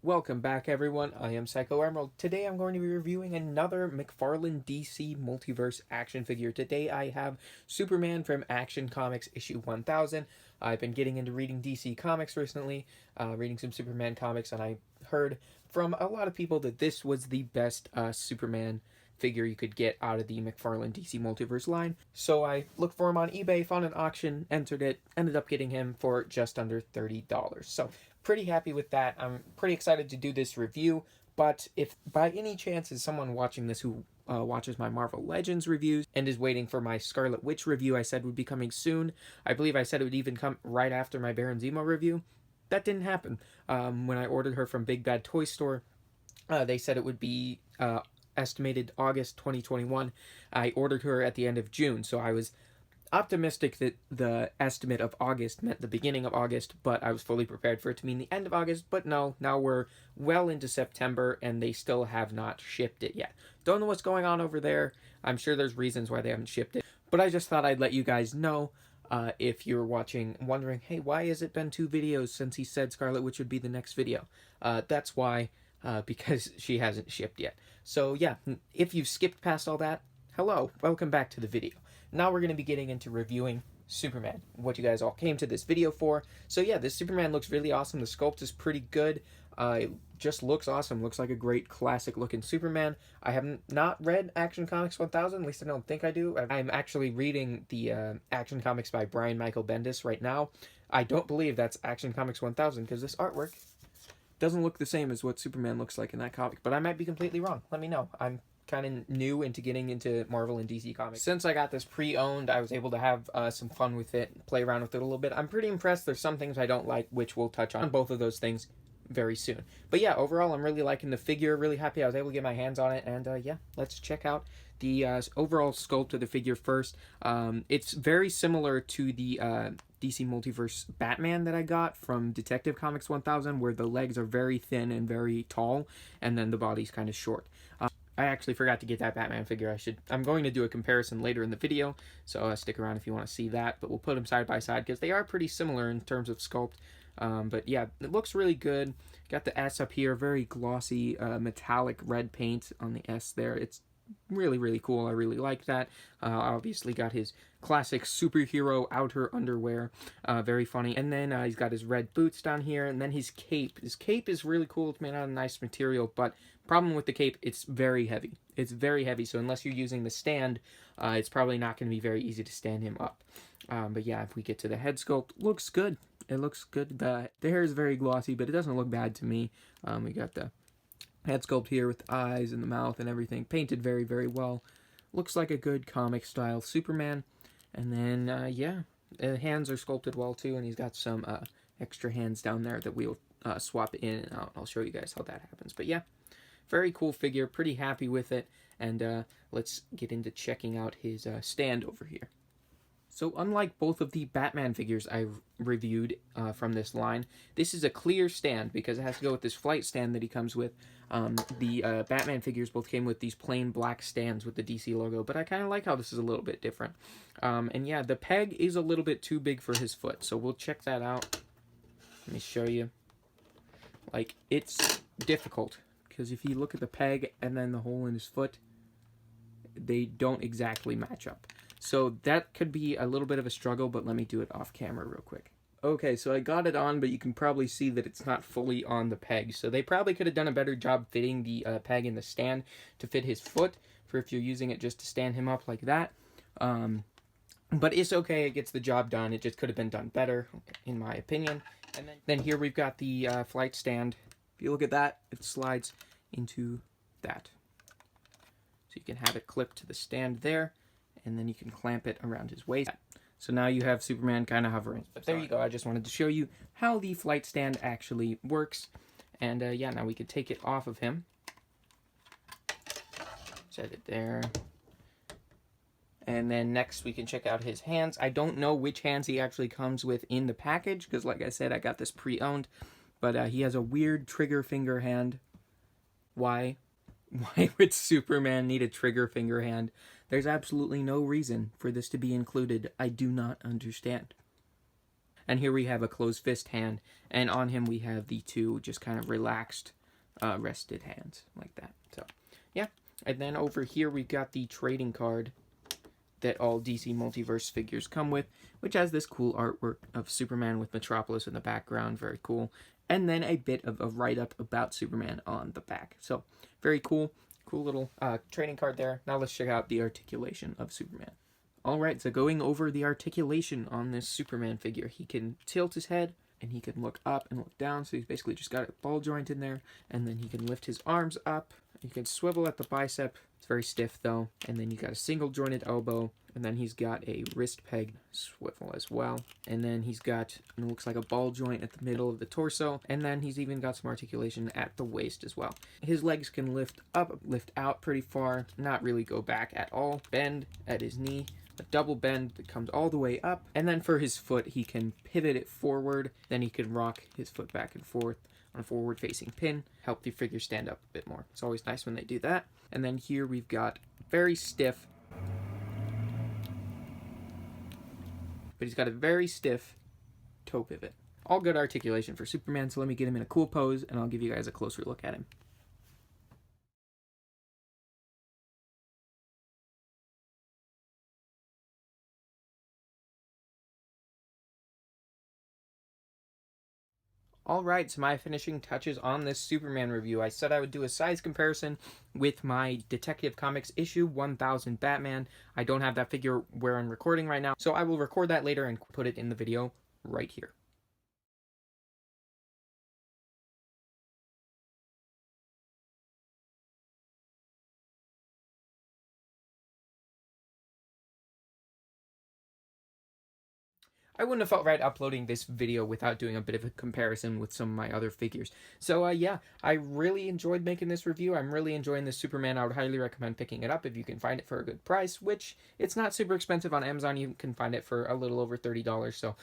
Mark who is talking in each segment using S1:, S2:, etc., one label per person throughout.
S1: Welcome back, everyone. I am Psycho Emerald. Today I'm going to be reviewing another McFarlane DC Multiverse action figure. Today I have Superman from Action Comics issue 1000. I've been getting into reading DC Comics recently, reading some Superman comics, and I heard from a lot of people that this was the best Superman figure you could get out of the McFarlane DC Multiverse line. So I looked for him on eBay, found an auction, entered it, ended up getting him for just under $30. So pretty happy with that. I'm pretty excited to do this review, but if by any chance is someone watching this who watches my Marvel Legends reviews and is waiting for my Scarlet Witch review I said would be coming soon, I believe I said it would even come right after my Baron Zemo review. That didn't happen. When I ordered her from Big Bad Toy Store, they said it would be estimated August 2021. I ordered her at the end of June, so I was optimistic that the estimate of August meant the beginning of August, but I was fully prepared for it to mean the end of August. But no, now we're well into September and they still have not shipped it yet. Don't know what's going on over there. I'm sure there's reasons why they haven't shipped it, but I just thought I'd let you guys know if you're watching, wondering, hey, why has it been 2 videos since he said Scarlet Witch would be the next video? That's why, because she hasn't shipped yet. So yeah, if you've skipped past all that, hello, welcome back to the video. Now we're going to be getting into reviewing Superman, what you guys all came to this video for. So yeah, this Superman looks really awesome. The sculpt is pretty good. It just looks awesome. Looks like a great classic looking Superman. I have not read Action Comics 1000, at least I don't think I do. I'm actually reading the Action Comics by Brian Michael Bendis right now. I don't believe that's Action Comics 1000 because this artwork doesn't look the same as what Superman looks like in that comic, but I might be completely wrong. Let me know. I'm kind of new into getting into Marvel and DC comics. Since I got this pre-owned, I was able to have some fun with it, play around with it a little bit. I'm pretty impressed. There's some things I don't like, which we'll touch on both of those things very soon. But yeah, overall, I'm really liking the figure. Really happy I was able to get my hands on it. And yeah, let's check out the overall sculpt of the figure first. It's very similar to the DC Multiverse Batman that I got from Detective Comics 1000, where the legs are very thin and very tall, and then the body's kind of short. I actually forgot to get that Batman figure. I'm going to do a comparison later in the video, so stick around if you want to see that. But we'll put them side by side because they are pretty similar in terms of sculpt. But yeah, it looks really good. Got the S up here, very glossy metallic red paint on the S there. It's really, really cool. I really like that. Obviously got his classic superhero outer underwear. Very funny. And then he's got his red boots down here, and then his cape. His cape is really cool. It's made out of nice material, but problem with the cape, it's very heavy. It's very heavy, so unless you're using the stand, it's probably not going to be very easy to stand him up. But yeah, if we get to the head sculpt, looks good. It looks good. The hair is very glossy, but it doesn't look bad to me. We got the head sculpt here with the eyes and the mouth and everything. Painted very, very well. Looks like a good comic style Superman. And then, yeah, the hands are sculpted well too, and he's got some extra hands down there that we'll swap in and out. I'll show you guys how that happens. But yeah, very cool figure. Pretty happy with it. And let's get into checking out his stand over here. So unlike both of the Batman figures I've reviewed from this line, this is a clear stand because it has to go with this flight stand that he comes with. The Batman figures both came with these plain black stands with the DC logo, but I kind of like how this is a little bit different. And yeah, the peg is a little bit too big for his foot, so we'll check that out. Let me show you. Like, it's difficult because if you look at the peg and then the hole in his foot, they don't exactly match up. So that could be a little bit of a struggle, but let me do it off camera real quick. Okay, so I got it on, but you can probably see that it's not fully on the peg. So they probably could have done a better job fitting the peg in the stand to fit his foot, for if you're using it just to stand him up like that. But it's okay, it gets the job done. It just could have been done better, in my opinion. And then here we've got the flight stand. If you look at that, it slides into that. So you can have it clipped to the stand there, and then you can clamp it around his waist. So now you have Superman kind of hovering. But there you go. I just wanted to show you how the flight stand actually works. And yeah, now we could take it off of him. Set it there. And then next we can check out his hands. I don't know which hands he actually comes with in the package, because like I said, I got this pre-owned. But he has a weird trigger finger hand. Why? Why would Superman need a trigger finger hand? There's absolutely no reason for this to be included. I do not understand. And here we have a closed fist hand, and on him we have the two just kind of relaxed, rested hands like that. So, yeah. And then over here we've got the trading card that all DC Multiverse figures come with, which has this cool artwork of Superman with Metropolis in the background, very cool. And then a bit of a write-up about Superman on the back. So, very cool. Cool little trading card there. Now let's check out the articulation of Superman. Alright, so going over the articulation on this Superman figure. He can tilt his head, and he can look up and look down, so he's basically just got a ball joint in there. And then he can lift his arms up. He can swivel at the bicep. It's very stiff, though. And then you got a single jointed elbow. And then he's got a wrist peg swivel as well. And then he's got, it looks like a ball joint at the middle of the torso. And then he's even got some articulation at the waist as well. His legs can lift up, lift out pretty far, not really go back at all. Bend at his knee, a double bend that comes all the way up. And then for his foot, he can pivot it forward. Then he can rock his foot back and forth on a forward-facing pin, help the figure stand up a bit more. It's always nice when they do that. And then here we've got very stiff, but he's got a very stiff toe pivot. All good articulation for Superman, so let me get him in a cool pose, and I'll give you guys a closer look at him. Alright, so my finishing touches on this Superman review. I said I would do a size comparison with my Detective Comics issue 1000 Batman. I don't have that figure where I'm recording right now, so I will record that later and put it in the video right here. I wouldn't have felt right uploading this video without doing a bit of a comparison with some of my other figures. So yeah, I really enjoyed making this review. I'm really enjoying this Superman. I would highly recommend picking it up if you can find it for a good price, which it's not super expensive on Amazon. You can find it for a little over $30. So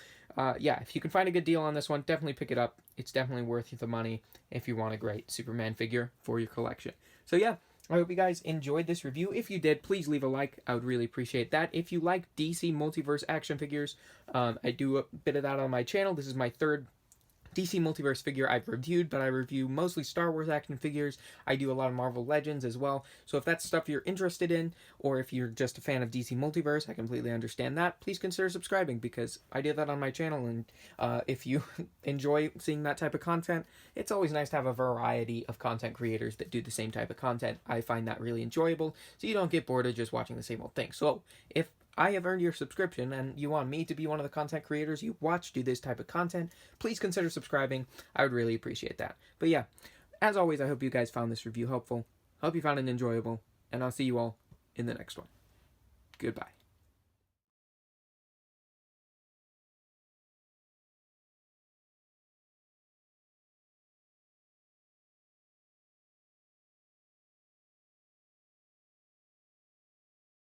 S1: yeah, if you can find a good deal on this one, definitely pick it up. It's definitely worth the money if you want a great Superman figure for your collection. So yeah, I hope you guys enjoyed this review. If you did, please leave a like. I would really appreciate that. If you like DC Multiverse action figures, I do a bit of that on my channel. This is my third DC Multiverse figure I've reviewed, but I review mostly Star Wars action figures. I do a lot of Marvel Legends as well. So if that's stuff you're interested in, or if you're just a fan of DC Multiverse, I completely understand that. Please consider subscribing, because I do that on my channel, and if you enjoy seeing that type of content, it's always nice to have a variety of content creators that do the same type of content. I find that really enjoyable, so you don't get bored of just watching the same old thing. So if I have earned your subscription and you want me to be one of the content creators you watch do this type of content, please consider subscribing. I would really appreciate that. But yeah, as always, I hope you guys found this review helpful. Hope you found it enjoyable, and I'll see you all in the next one. Goodbye.